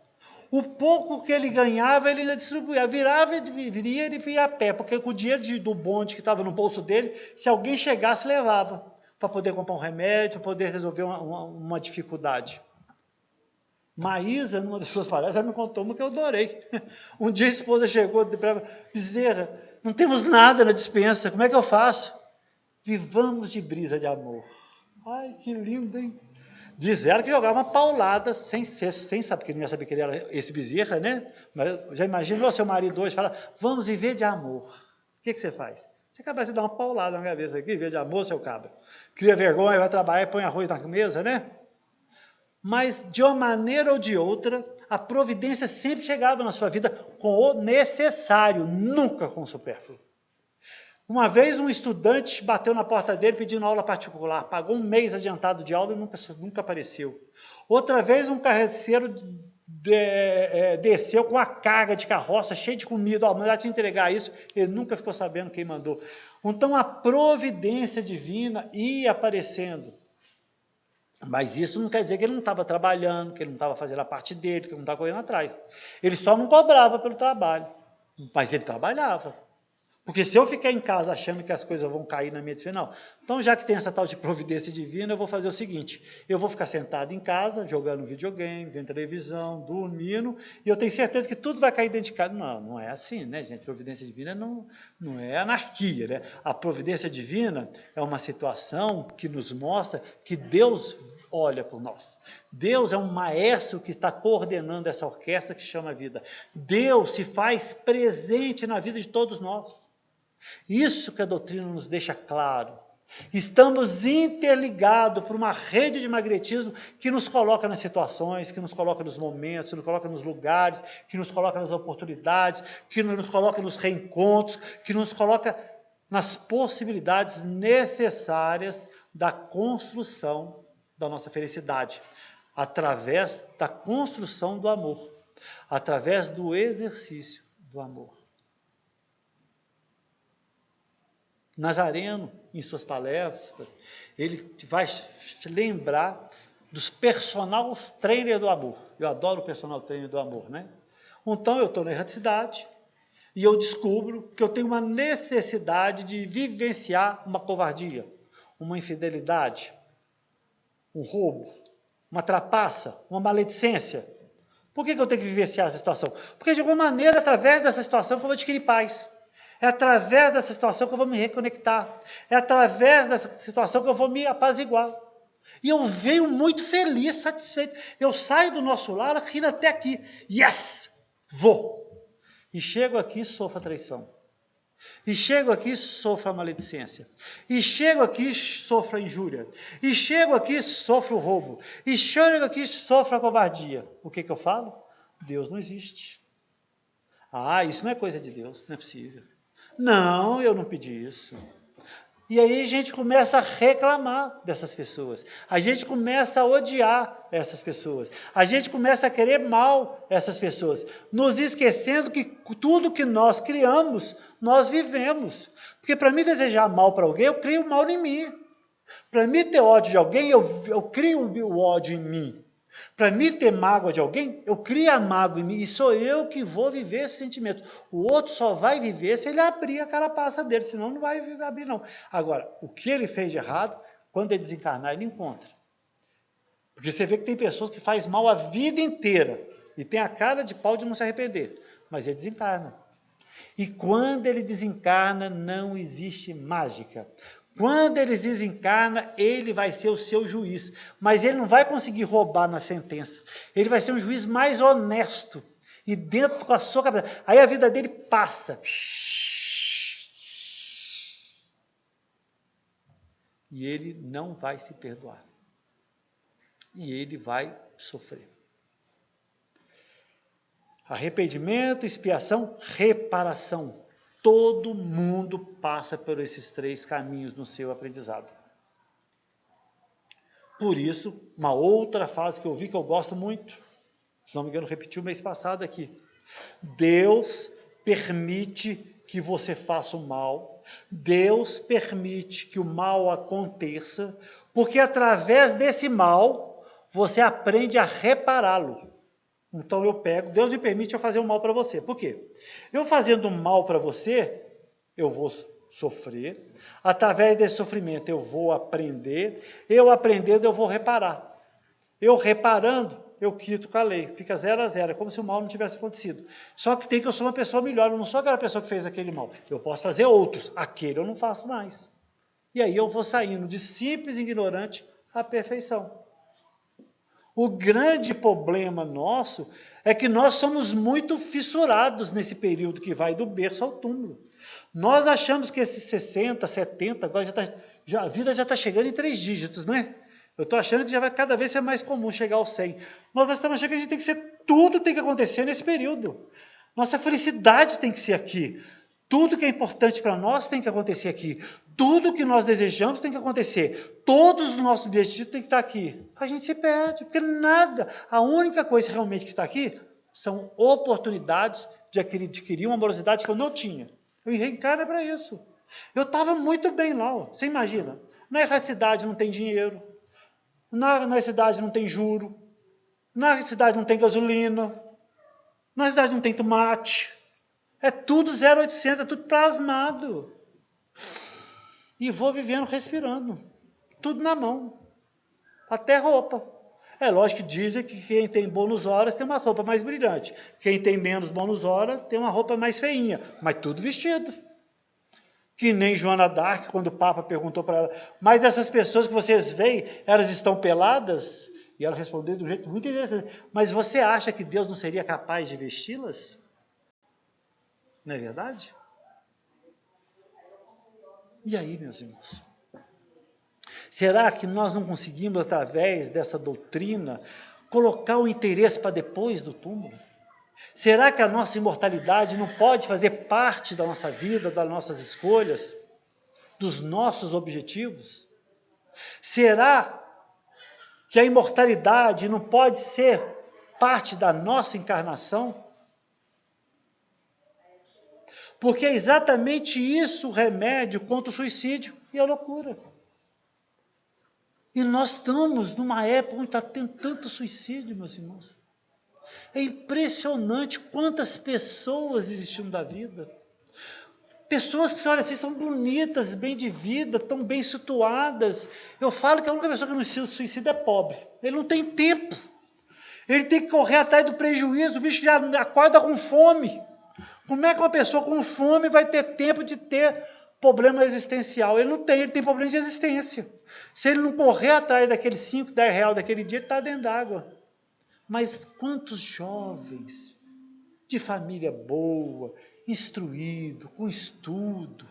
Speaker 1: O pouco que ele ganhava, ele ainda distribuía. Virava, viria, ele vinha a pé, porque com o dinheiro do bonde que estava no bolso dele, se alguém chegasse, levava, para poder comprar um remédio, para poder resolver uma dificuldade. Maísa, numa das suas palestras, me contou uma que eu adorei. Um dia a esposa chegou para ela, Bezerra, não temos nada na despensa, como é que eu faço? Vivamos de brisa de amor. Ai, que lindo, hein? Diz ela que jogava uma paulada sem saber, porque não ia saber que ele era esse Bezerra, né? Mas já imaginou seu marido hoje falar, vamos viver de amor. O que você faz? Você acaba de dar uma paulada na cabeça aqui, viver de amor, seu cabra. Cria vergonha, vai trabalhar e põe arroz na mesa, né? Mas de uma maneira ou de outra, a providência sempre chegava na sua vida com o necessário, nunca com o supérfluo. Uma vez um estudante bateu na porta dele pedindo aula particular, pagou um mês adiantado de aula e nunca apareceu. Outra vez um carroceiro desceu com a carga de carroça cheia de comida, mandar te entregar isso, ele nunca ficou sabendo quem mandou. Então a providência divina ia aparecendo. Mas isso não quer dizer que ele não estava trabalhando, que ele não estava fazendo a parte dele, que ele não estava correndo atrás. Ele só não cobrava pelo trabalho, mas ele trabalhava. Porque se eu ficar em casa achando que as coisas vão cair na minha disciplina, não. Então, já que tem essa tal de providência divina, eu vou fazer o seguinte, eu vou ficar sentado em casa, jogando videogame, vendo televisão, dormindo, e eu tenho certeza que tudo vai cair dentro de casa. Não, não é assim, né, gente? Providência divina não é anarquia, né? A providência divina é uma situação que nos mostra que Deus olha por nós. Deus é um maestro que está coordenando essa orquestra que chama vida. Deus se faz presente na vida de todos nós. Isso que a doutrina nos deixa claro. Estamos interligados por uma rede de magnetismo que nos coloca nas situações, que nos coloca nos momentos, que nos coloca nos lugares, que nos coloca nas oportunidades, que nos coloca nos reencontros, que nos coloca nas possibilidades necessárias da construção da nossa felicidade, através da construção do amor, através do exercício do amor. Nazareno, em suas palestras, ele vai lembrar dos personal trainer do amor. Eu adoro o personal trainer do amor, né? Então, eu estou na erraticidade e eu descubro que eu tenho uma necessidade de vivenciar uma covardia, uma infidelidade, um roubo, uma trapaça, uma maledicência. Por que eu tenho que vivenciar essa situação? Porque, de alguma maneira, através dessa situação, eu vou adquirir paz. É através dessa situação que eu vou me reconectar. É através dessa situação que eu vou me apaziguar. E eu venho muito feliz, satisfeito. Eu saio do nosso lar rindo até aqui. Yes! Vou. E chego aqui, sofro a traição. E chego aqui, sofro a maledicência. E chego aqui, sofro a injúria. E chego aqui, sofro o roubo. E chego aqui, sofro a covardia. O que eu falo? Deus não existe. Ah, isso não é coisa de Deus, não é possível. Não, eu não pedi isso. E aí a gente começa a reclamar dessas pessoas. A gente começa a odiar essas pessoas. A gente começa a querer mal essas pessoas. Nos esquecendo que tudo que nós criamos, nós vivemos. Porque para mim desejar mal para alguém, eu crio mal em mim. Para mim ter ódio de alguém, eu crio o ódio em mim. Para mim ter mágoa de alguém, eu crio a mágoa em mim. E sou eu que vou viver esse sentimento. O outro só vai viver se ele abrir a carapaça dele, senão não vai abrir não. Agora, o que ele fez de errado, quando ele desencarnar, ele encontra. Porque você vê que tem pessoas que fazem mal a vida inteira e tem a cara de pau de não se arrepender, mas ele desencarna. E quando ele desencarna, não existe mágica. Quando ele desencarna, ele vai ser o seu juiz, mas ele não vai conseguir roubar na sentença. Ele vai ser um juiz mais honesto e dentro com a sua cabeça. Aí a vida dele passa. E ele não vai se perdoar. E ele vai sofrer. Arrependimento, expiação, reparação. Todo mundo passa por esses 3 caminhos no seu aprendizado. Por isso, uma outra frase que eu vi que eu gosto muito, se não me engano, repetiu mês passado aqui. Deus permite que você faça o mal, Deus permite que o mal aconteça, porque através desse mal, você aprende a repará-lo. Então eu pego, Deus me permite eu fazer um mal para você. Por quê? Eu fazendo um mal para você, eu vou sofrer. Através desse sofrimento eu vou aprender. Eu aprendendo eu vou reparar. Eu reparando, eu quito com a lei. Fica 0 a 0, como se o mal não tivesse acontecido. Só que tem que eu sou uma pessoa melhor, eu não sou aquela pessoa que fez aquele mal. Eu posso fazer outros, aquele eu não faço mais. E aí eu vou saindo de simples e ignorante à perfeição. O grande problema nosso é que nós somos muito fissurados nesse período que vai do berço ao túmulo. Nós achamos que esses 60, 70, agora a vida já está chegando em 3 dígitos, né? Eu estou achando que já vai cada vez ser mais comum chegar aos 100. Nós estamos achando que a gente tem que ser, tudo tem que acontecer nesse período. Nossa felicidade tem que ser aqui. Tudo que é importante para nós tem que acontecer aqui. Tudo que nós desejamos tem que acontecer. Todos os nossos objetivos têm que estar aqui. A gente se perde, porque nada. A única coisa realmente que está aqui são oportunidades de adquirir uma amorosidade que eu não tinha. Eu reencarno para isso. Eu estava muito bem lá. Ó. Você imagina? Na cidade não tem dinheiro. Na cidade não tem juro. Na cidade não tem gasolina. Na cidade não tem tomate. É tudo 0800, é tudo plasmado. E vou vivendo, respirando. Tudo na mão. Até roupa. É lógico que dizem que quem tem bônus horas tem uma roupa mais brilhante. Quem tem menos bônus horas tem uma roupa mais feinha. Mas tudo vestido. Que nem Joana d'Arc, quando o Papa perguntou para ela, mas essas pessoas que vocês veem, elas estão peladas? E ela respondeu de um jeito muito interessante. Mas você acha que Deus não seria capaz de vesti-las? Não é verdade? E aí, meus irmãos? Será que nós não conseguimos, através dessa doutrina, colocar o interesse para depois do túmulo? Será que a nossa imortalidade não pode fazer parte da nossa vida, das nossas escolhas, dos nossos objetivos? Será que a imortalidade não pode ser parte da nossa encarnação? Porque é exatamente isso o remédio contra o suicídio e a loucura. E nós estamos numa época onde está tendo tanto suicídio, meus irmãos. É impressionante quantas pessoas desistiram da vida. Pessoas que, olha, assim, são bonitas, bem de vida, tão bem situadas. Eu falo que a única pessoa que não se suicida é pobre. Ele não tem tempo. Ele tem que correr atrás do prejuízo, o bicho já acorda com fome. Como é que uma pessoa com fome vai ter tempo de ter problema existencial? Ele não tem, ele tem problema de existência. Se ele não correr atrás daqueles 5, 10 reais daquele dia, ele está dentro d'água. Mas quantos jovens de família boa, instruído, com estudo,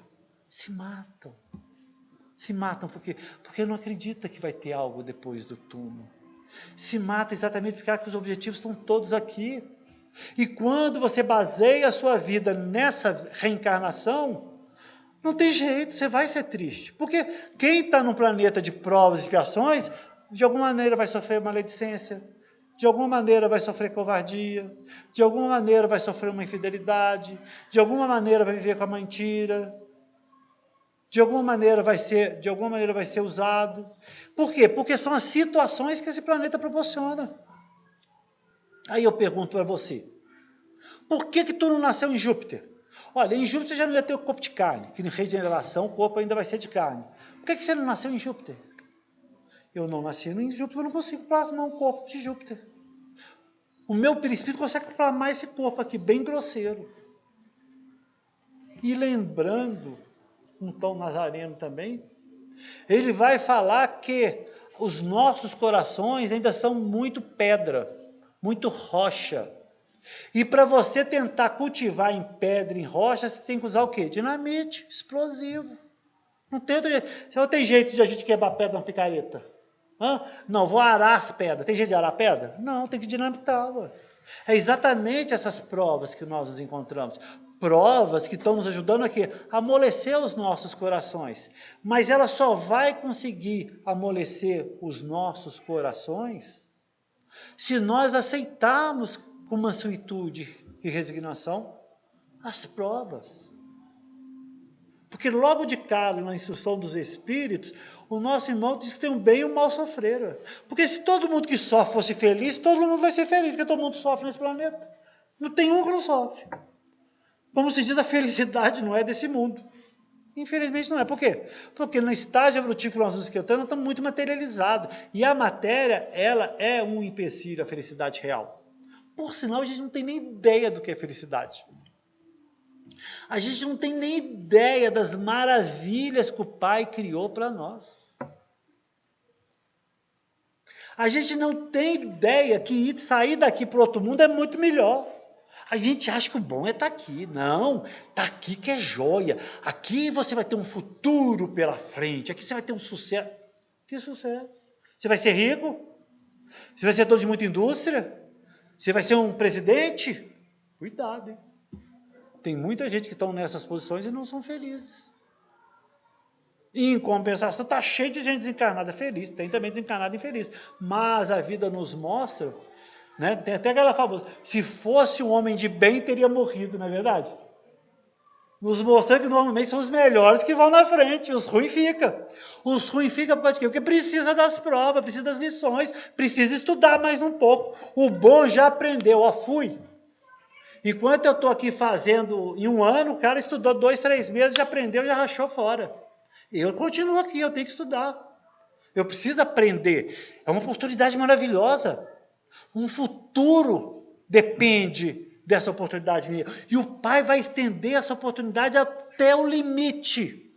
Speaker 1: se matam. Se matam porque não acredita que vai ter algo depois do túmulo. Se mata exatamente porque os objetivos estão todos aqui. E quando você baseia a sua vida nessa reencarnação, não tem jeito, você vai ser triste. Porque quem está num planeta de provas e expiações, de alguma maneira vai sofrer maledicência, de alguma maneira vai sofrer covardia, de alguma maneira vai sofrer uma infidelidade, de alguma maneira vai viver com a mentira, de alguma maneira vai ser usado. Por quê? Porque são as situações que esse planeta proporciona. Aí eu pergunto para você, por que tu não nasceu em Júpiter? Olha, em Júpiter já não ia ter o corpo de carne, que em regeneração o corpo ainda vai ser de carne. Por que você não nasceu em Júpiter? Eu não nasci em Júpiter, eu não consigo plasmar um corpo de Júpiter. O meu perispírito consegue plasmar esse corpo aqui, bem grosseiro. E lembrando, um tom nazareno também, ele vai falar que os nossos corações ainda são muito pedra, muito rocha. E para você tentar cultivar em pedra, em rocha, você tem que usar o quê? Dinamite, explosivo. Não tem jeito de a gente quebrar pedra na picareta. Não, vou arar as pedras. Tem jeito de arar pedra? Não, tem que dinamitar. Ué. É exatamente essas provas que nós nos encontramos. Provas que estão nos ajudando aqui a amolecer os nossos corações. Mas ela só vai conseguir amolecer os nossos corações se nós aceitarmos com mansuetude e resignação as provas. Porque logo de cara, na instrução dos Espíritos, o nosso irmão diz que tem um bem e um mal sofrer. Porque se todo mundo que sofre fosse feliz, todo mundo vai ser feliz, porque todo mundo sofre nesse planeta. Não tem um que não sofre. Como se diz, a felicidade não é desse mundo. Infelizmente não é. Por quê? Porque no estágio evolutivo que nós nos encontramos, estamos muito materializados. E a matéria, ela é um empecilho à felicidade real. Por sinal, a gente não tem nem ideia do que é felicidade. A gente não tem nem ideia das maravilhas que o Pai criou para nós. A gente não tem ideia que sair daqui para o outro mundo é muito melhor. A gente acha que o bom é estar aqui. Não, está aqui que é joia. Aqui você vai ter um futuro pela frente. Aqui você vai ter um sucesso. Que sucesso? Você vai ser rico? Você vai ser dono de muita indústria? Você vai ser um presidente? Cuidado, hein? Tem muita gente que estão nessas posições e não são felizes. E, em compensação, está cheio de gente desencarnada feliz. Tem também desencarnada infeliz. Mas a vida nos mostra, né? Tem até aquela famosa, se fosse um homem de bem, teria morrido, não é verdade? Nos mostrando que normalmente são os melhores que vão na frente, os ruins ficam. Os ruins ficam por causa de quê? Porque precisa das provas, precisa das lições, precisa estudar mais um pouco. O bom já aprendeu, fui. Enquanto eu estou aqui fazendo, em um ano, o cara estudou 2, 3 meses, já aprendeu, já rachou fora. Eu continuo aqui, eu tenho que estudar. Eu preciso aprender. É uma oportunidade maravilhosa. Um futuro depende dessa oportunidade minha. E o Pai vai estender essa oportunidade até o limite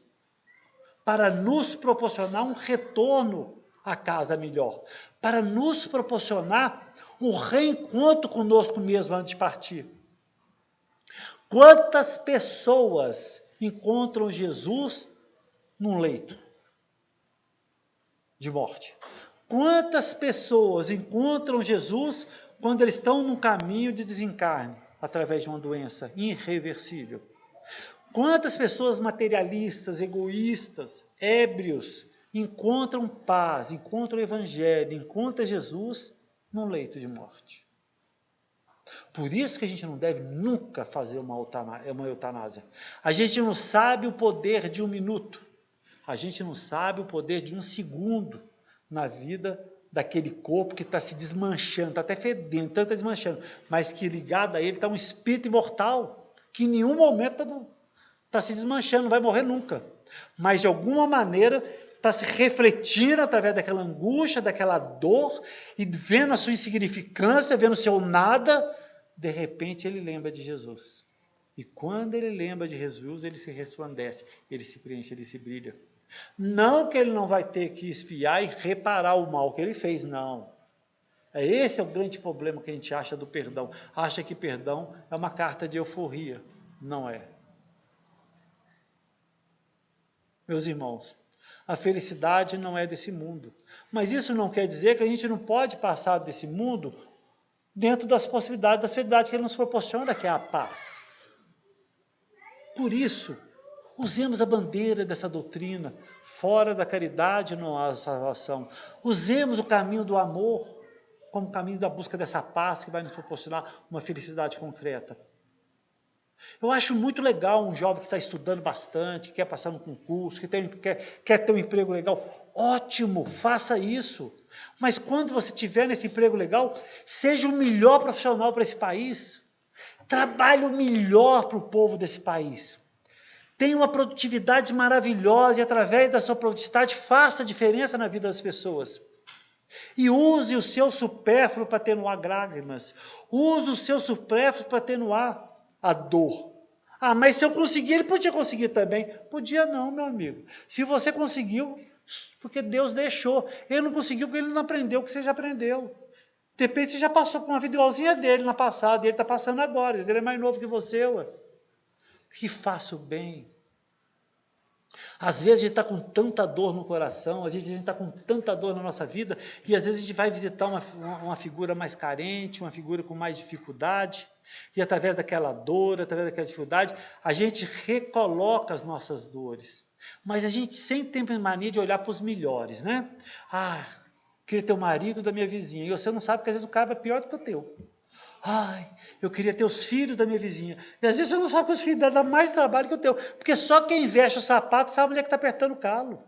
Speaker 1: para nos proporcionar um retorno à casa melhor. Para nos proporcionar um reencontro conosco mesmo antes de partir. Quantas pessoas encontram Jesus num leito de morte? Quantas pessoas encontram Jesus quando eles estão num caminho de desencarne, através de uma doença irreversível? Quantas pessoas materialistas, egoístas, ébrios, encontram paz, encontram o Evangelho, encontram Jesus num leito de morte? Por isso que a gente não deve nunca fazer uma eutanásia. A gente não sabe o poder de 1 minuto. A gente não sabe o poder de 1 segundo na vida daquele corpo que está se desmanchando, está até fedendo, tanto está desmanchando, mas que ligado a ele está um espírito imortal, que em nenhum momento está se desmanchando, não vai morrer nunca. Mas de alguma maneira está se refletindo através daquela angústia, daquela dor, e vendo a sua insignificância, vendo o seu nada, de repente ele lembra de Jesus. E quando ele lembra de Jesus, ele se resplandece, ele se preenche, ele se brilha. Não que ele não vai ter que espiar e reparar o mal que ele fez, não. Esse é o grande problema que a gente acha do perdão. Acha que perdão é uma carta de euforia. Não é. Meus irmãos, a felicidade não é desse mundo. Mas isso não quer dizer que a gente não pode passar desse mundo dentro das possibilidades da felicidade que ele nos proporciona, que é a paz. Por isso, usemos a bandeira dessa doutrina. Fora da caridade não há salvação. Usemos o caminho do amor como caminho da busca dessa paz que vai nos proporcionar uma felicidade concreta. Eu acho muito legal um jovem que está estudando bastante, quer passar no concurso, quer ter um emprego legal. Ótimo, faça isso. Mas quando você estiver nesse emprego legal, seja o melhor profissional para esse país. Trabalhe o melhor para o povo desse país. Tenha uma produtividade maravilhosa e através da sua produtividade faça a diferença na vida das pessoas. E use o seu supérfluo para atenuar lágrimas. Use o seu supérfluo para atenuar a dor. Ah, mas se eu conseguir, ele podia conseguir também. Podia não, meu amigo. Se você conseguiu, porque Deus deixou. Ele não conseguiu porque ele não aprendeu o que você já aprendeu. De repente você já passou por uma vida igualzinha dele na passada, e ele está passando agora. Ele é mais novo que você, ué. Que faça o bem. Às vezes a gente está com tanta dor no coração, às vezes a gente está com tanta dor na nossa vida, e às vezes a gente vai visitar uma figura mais carente, uma figura com mais dificuldade, e através daquela dor, através daquela dificuldade, a gente recoloca as nossas dores. Mas a gente sempre tem mania de olhar para os melhores, né? Ah, queria ter o marido da minha vizinha, e você não sabe que às vezes o cara é pior do que o teu. Ai, eu queria ter os filhos da minha vizinha. E às vezes você não sabe que os filhos dão mais trabalho que o teu. Porque só quem veste o sapato sabe onde é que está apertando o calo.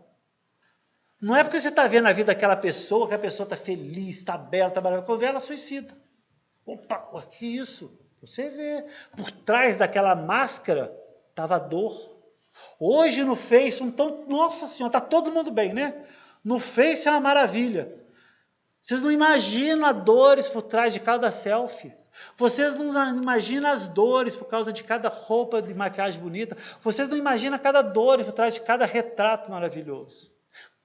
Speaker 1: Não é porque você está vendo a vida daquela pessoa, que a pessoa está feliz, está bela, está maravilhosa. Quando vê, ela suicida. Opa, que isso? Você vê. Por trás daquela máscara estava a dor. Hoje no Face, nossa senhora, está todo mundo bem, né? No Face é uma maravilha. Vocês não imaginam as dores por trás de cada selfie. Vocês não imaginam as dores por causa de cada roupa de maquiagem bonita. Vocês não imaginam cada dor por trás de cada retrato maravilhoso.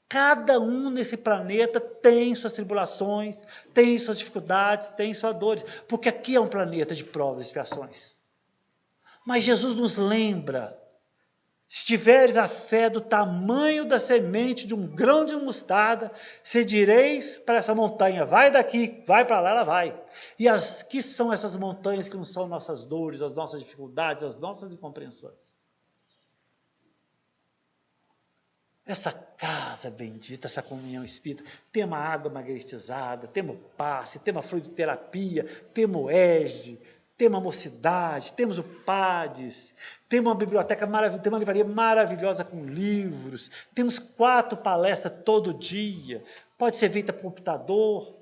Speaker 1: Cada um nesse planeta tem suas tribulações, tem suas dificuldades, tem suas dores. Porque aqui é um planeta de provas e expiações. Mas Jesus nos lembra: se tiveres a fé do tamanho da semente de um grão de mostarda, se direis para essa montanha, vai daqui, vai para lá, ela vai. E que são essas montanhas que não são nossas dores, as nossas dificuldades, as nossas incompreensões? Essa casa bendita, essa comunhão espírita, temos a água magnetizada, temos passe, temos a fluidoterapia, temos o EGE, temos a mocidade, temos o PADES, temos uma biblioteca maravilhosa, temos uma livraria maravilhosa com livros, temos 4 palestras todo dia, pode ser feita por computador.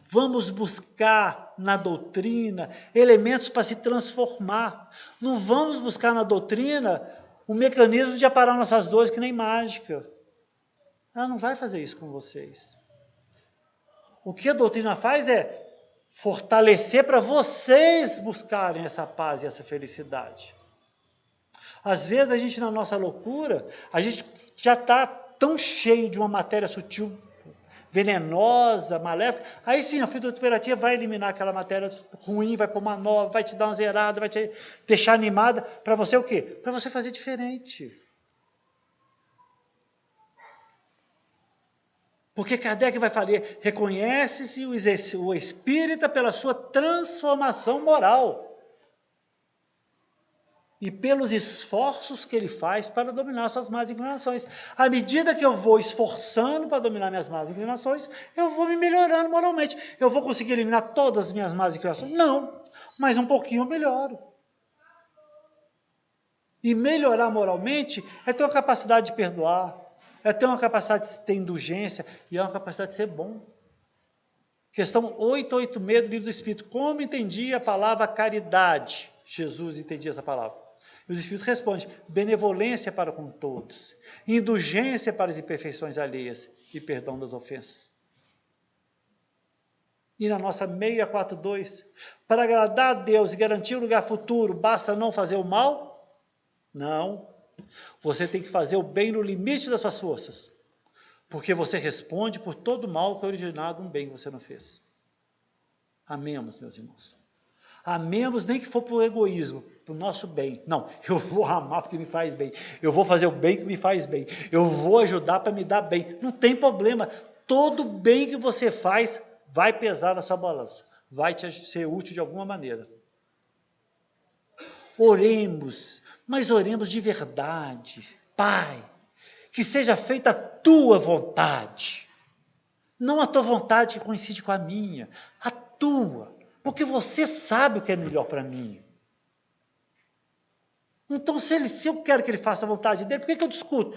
Speaker 1: Vamos buscar na doutrina elementos para se transformar. Não vamos buscar na doutrina o mecanismo de aparar nossas dores que nem mágica. Ela não vai fazer isso com vocês. O que a doutrina faz é fortalecer para vocês buscarem essa paz e essa felicidade. Às vezes a gente, na nossa loucura, a gente já está tão cheio de uma matéria sutil, venenosa, maléfica, aí sim a fitoterapia vai eliminar aquela matéria ruim, vai pôr uma nova, vai te dar uma zerada, vai te deixar animada, para você o quê? Para você fazer diferente. Porque Kardec vai falar, reconhece-se o espírita pela sua transformação moral e pelos esforços que ele faz para dominar suas más inclinações. À medida que eu vou esforçando para dominar minhas más inclinações, eu vou me melhorando moralmente. Eu vou conseguir eliminar todas as minhas más inclinações? Não, mas um pouquinho eu melhoro. E melhorar moralmente é ter uma capacidade de perdoar, é ter uma capacidade de ter indulgência e é uma capacidade de ser bom. Questão 886 do Livro do Espírito. Como entendia a palavra caridade? Jesus entendia essa palavra. E os Espíritos respondem: benevolência para com todos, indulgência para as imperfeições alheias e perdão das ofensas. E na nossa 642, para agradar a Deus e garantir o lugar futuro, basta não fazer o mal? Não. Você tem que fazer o bem no limite das suas forças, porque você responde por todo o mal que é originado de um bem que você não fez. Amemos, meus irmãos. Amemos, nem que for por egoísmo, para o nosso bem. Não, eu vou amar porque me faz bem. Eu vou fazer o bem que me faz bem. Eu vou ajudar para me dar bem. Não tem problema. Todo bem que você faz vai pesar na sua balança. Vai te ser útil de alguma maneira. Oremos, mas oremos de verdade. Pai, que seja feita a tua vontade. Não a tua vontade que coincide com a minha. A tua. Porque você sabe o que é melhor para mim. Então, se eu quero que ele faça a vontade dele, por que eu discuto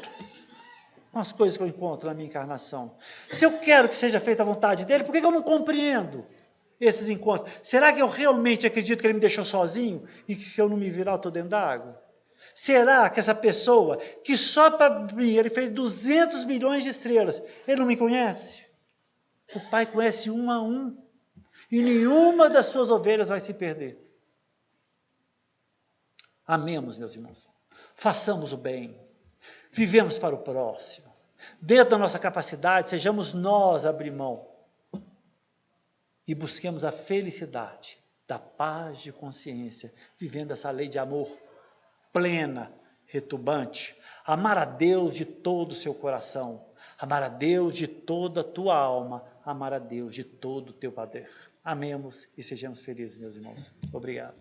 Speaker 1: com as coisas que eu encontro na minha encarnação? Se eu quero que seja feita a vontade dele, por que eu não compreendo esses encontros? Será que eu realmente acredito que ele me deixou sozinho e que se eu não me virar eu estou dentro d'água? Será que essa pessoa, que só para mim ele fez 200 milhões de estrelas, ele não me conhece? O Pai conhece um a um. E nenhuma das suas ovelhas vai se perder. Amemos, meus irmãos. Façamos o bem. Vivemos para o próximo. Dentro da nossa capacidade, sejamos nós a abrir mão. E busquemos a felicidade da paz de consciência, vivendo essa lei de amor plena, retumbante. Amar a Deus de todo o seu coração. Amar a Deus de toda a tua alma. Amar a Deus de todo o teu poder. Amemos e sejamos felizes, meus irmãos. Obrigado.